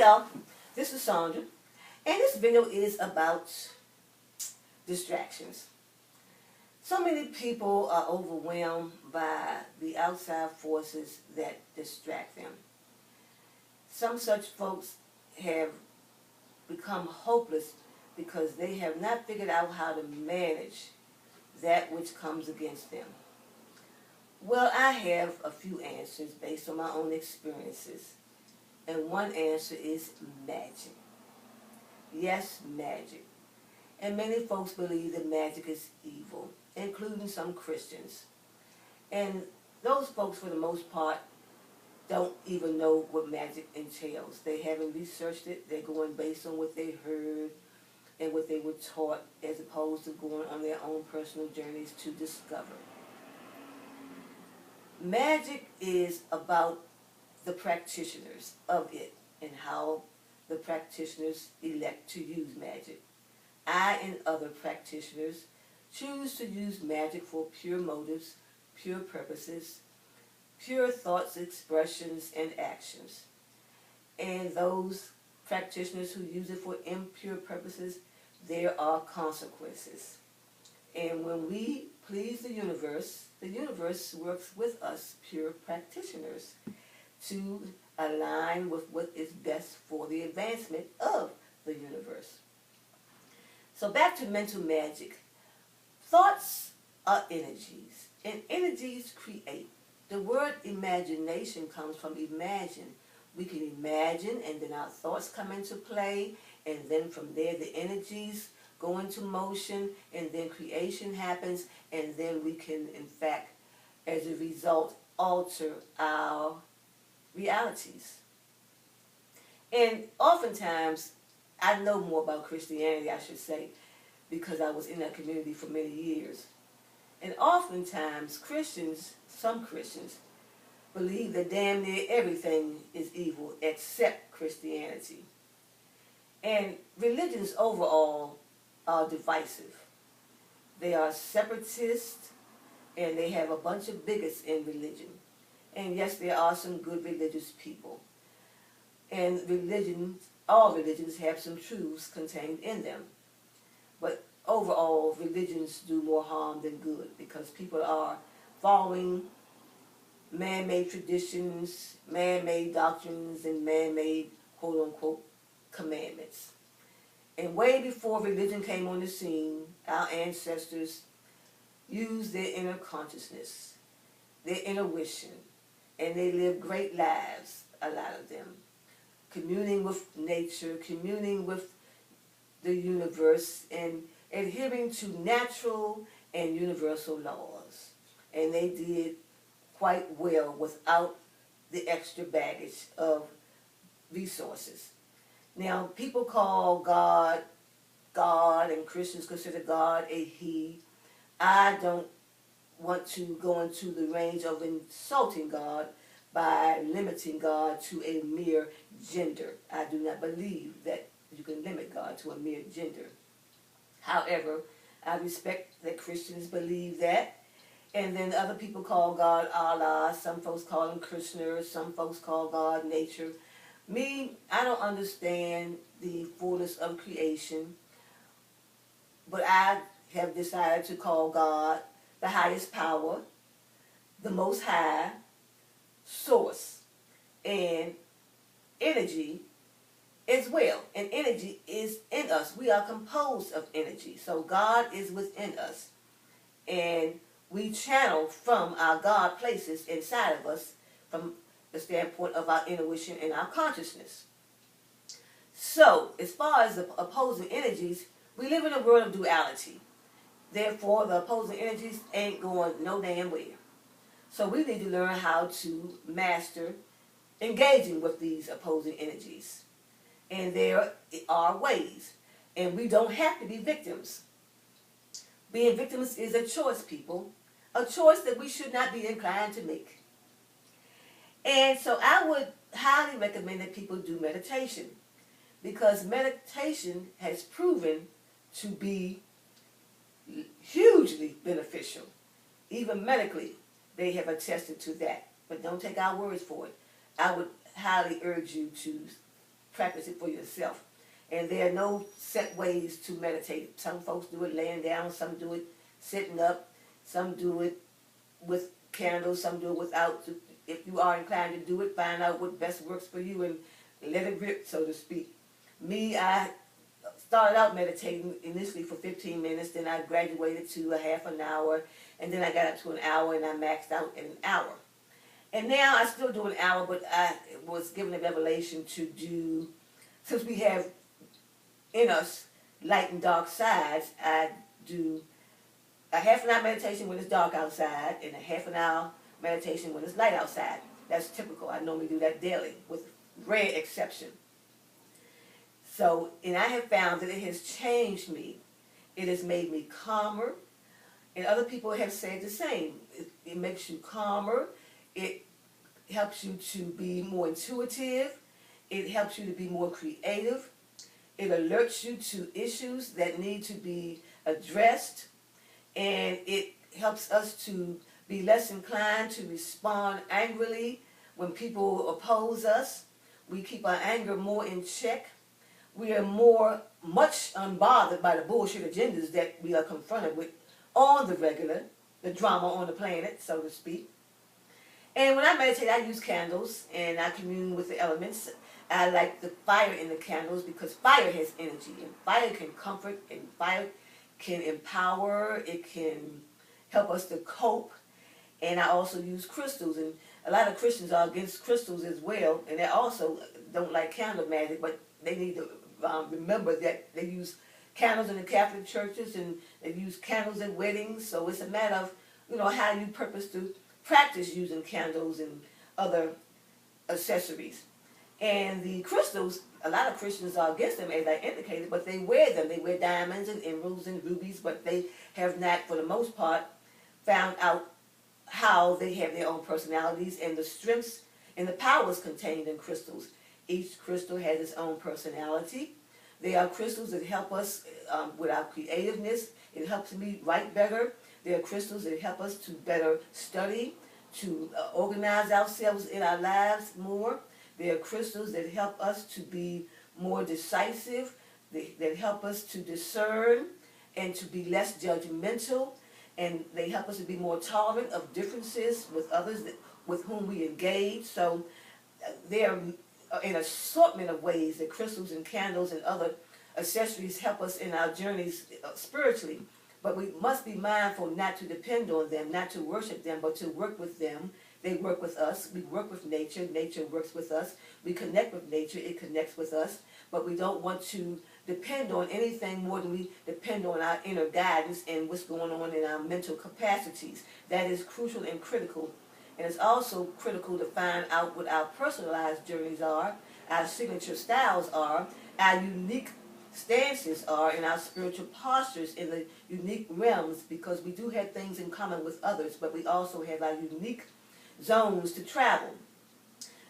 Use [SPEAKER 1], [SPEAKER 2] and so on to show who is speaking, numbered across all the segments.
[SPEAKER 1] Well, this is Sandra, and this video is about distractions. So many people are overwhelmed by the outside forces that distract them. Some such folks have become hopeless because they have not figured out how to manage that which comes against them. Well, I have a few answers based on my own experiences. And one answer is magic. Yes, magic. And many folks believe that magic is evil, including some Christians. And those folks, for the most part, don't even know what magic entails. They haven't researched it. They're going based on what they heard and what they were taught, as opposed to going on their own personal journeys to discover. Magic is about the practitioners of it and how the practitioners elect to use magic. I and other practitioners choose to use magic for pure motives, pure purposes, pure thoughts, expressions, and actions. And those practitioners who use it for impure purposes, there are consequences. And when we please the universe works with us pure practitioners to align with what is best for the advancement of the universe. So back to mental magic. Thoughts are energies, and energies create. The word imagination comes from imagine. We can imagine, and then our thoughts come into play, and then from there the energies go into motion, and then creation happens, and then we can, in fact, as a result, alter our realities. And oftentimes, I know more about Christianity, I should say, because I was in that community for many years. And oftentimes, some Christians, believe that damn near everything is evil except Christianity. And religions overall are divisive. They are separatist, and they have a bunch of bigots in religion. And yes, there are some good religious people. And all religions have some truths contained in them. But overall, religions do more harm than good because people are following man-made traditions, man-made doctrines, and man-made, quote-unquote, commandments. And way before religion came on the scene, our ancestors used their inner consciousness, their intuition, and they lived great lives, a lot of them, communing with nature, communing with the universe, and adhering to natural and universal laws. And they did quite well without the extra baggage of resources. Now, people call God, and Christians consider God a he. I don't want to go into the range of insulting God by limiting God to a mere gender. I do not believe that you can limit God to a mere gender. However, I respect that Christians believe that. And then other people call God Allah. Some folks call him Krishna. Some folks call God nature. Me, I don't understand the fullness of creation. But I have decided to call God the highest power, the most high, source, and energy as well. And energy is in us. We are composed of energy. So God is within us. And we channel from our God places inside of us from the standpoint of our intuition and our consciousness. So, as far as the opposing energies, we live in a world of duality. Therefore, the opposing energies ain't going no damn where. So we need to learn how to master engaging with these opposing energies. And there are ways. And we don't have to be victims. Being victims is a choice, people. A choice that we should not be inclined to make. And so I would highly recommend that people do meditation. Because meditation has proven to be hugely beneficial. Even medically, they have attested to that. But don't take our words for it. I would highly urge you to practice it for yourself. And there are no set ways to meditate. Some folks do it laying down, some do it sitting up, some do it with candles, some do it without. If you are inclined to do it, find out what best works for you and let it rip, so to speak. Me, I started out meditating initially for 15 minutes, then I graduated to a half an hour, and then I got up to an hour, and I maxed out at an hour. And now I still do an hour, but I was given a revelation to do, since we have in us light and dark sides, I do a half an hour meditation when it's dark outside and a half an hour meditation when it's light outside. That's typical. I normally do that daily with rare exception. So, and I have found that it has changed me. It has made me calmer, and other people have said the same. It makes you calmer. It helps you to be more intuitive. It helps you to be more creative. It alerts you to issues that need to be addressed, and it helps us to be less inclined to respond angrily when people oppose us. We keep our anger more in check. We are much unbothered by the bullshit agendas that we are confronted with on the regular, the drama on the planet, so to speak. And when I meditate, I use candles and I commune with the elements. I like the fire in the candles because fire has energy, and fire can comfort, and fire can empower, it can help us to cope. And I also use crystals, and a lot of Christians are against crystals as well, and they also don't like candle magic, but they need to remember that they use candles in the Catholic churches, and they use candles at weddings, so it's a matter of, how you purpose to practice using candles and other accessories. And the crystals, a lot of Christians are against them, as I indicated, but they wear them. They wear diamonds and emeralds and rubies, but they have not, for the most part, found out how they have their own personalities and the strengths and the powers contained in crystals. Each crystal has its own personality. There are crystals that help us with our creativeness. It helps me write better. There are crystals that help us to better study, to organize ourselves in our lives more. There are crystals that help us to be more decisive, that help us to discern and to be less judgmental, and they help us to be more tolerant of differences with others with whom we engage. So there are an assortment of ways that crystals and candles and other accessories help us in our journeys spiritually. But we must be mindful not to depend on them, not to worship them, but to work with them. They work with us. We work with nature. Nature works with us. We connect with nature. It connects with us. But we don't want to depend on anything more than we depend on our inner guidance and what's going on in our mental capacities. That is crucial and critical. And it's also critical to find out what our personalized journeys are, our signature styles are, our unique stances are, and our spiritual postures in the unique realms, because we do have things in common with others, but we also have our unique zones to travel.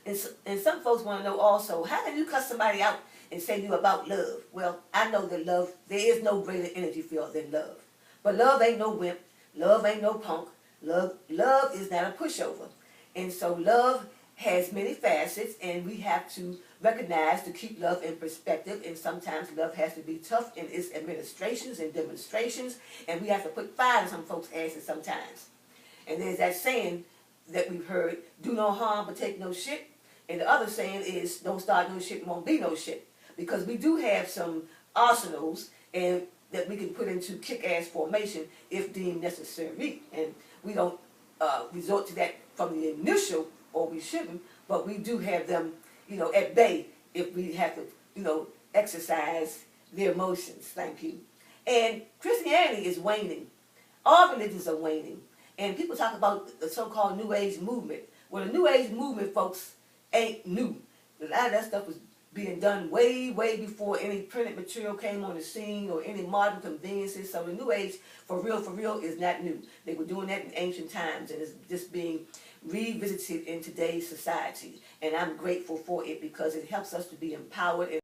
[SPEAKER 1] And some folks want to know also, how can you cut somebody out and say you about love? Well, I know that love, there is no greater energy field than love. But love ain't no wimp. Love ain't no punk. Love is not a pushover. And so love has many facets, and we have to recognize to keep love in perspective. And sometimes love has to be tough in its administrations and demonstrations, and we have to put fire in some folks' asses sometimes. And there's that saying that we've heard, do no harm but take no shit. And the other saying is, don't start no shit, won't be no shit. Because we do have some arsenals and that we can put into kick-ass formation if deemed necessary. And we don't resort to that from the initial, or we shouldn't, but we do have them, at bay if we have to, exercise their emotions. Thank you. And Christianity is waning. All religions are waning. And people talk about the so-called New Age movement. Well, the New Age movement, folks, ain't new. A lot of that stuff was being done way, way before any printed material came on the scene or any modern conveniences. So the New Age, for real, is not new. They were doing that in ancient times, and it's just being revisited in today's society. And I'm grateful for it because it helps us to be empowered.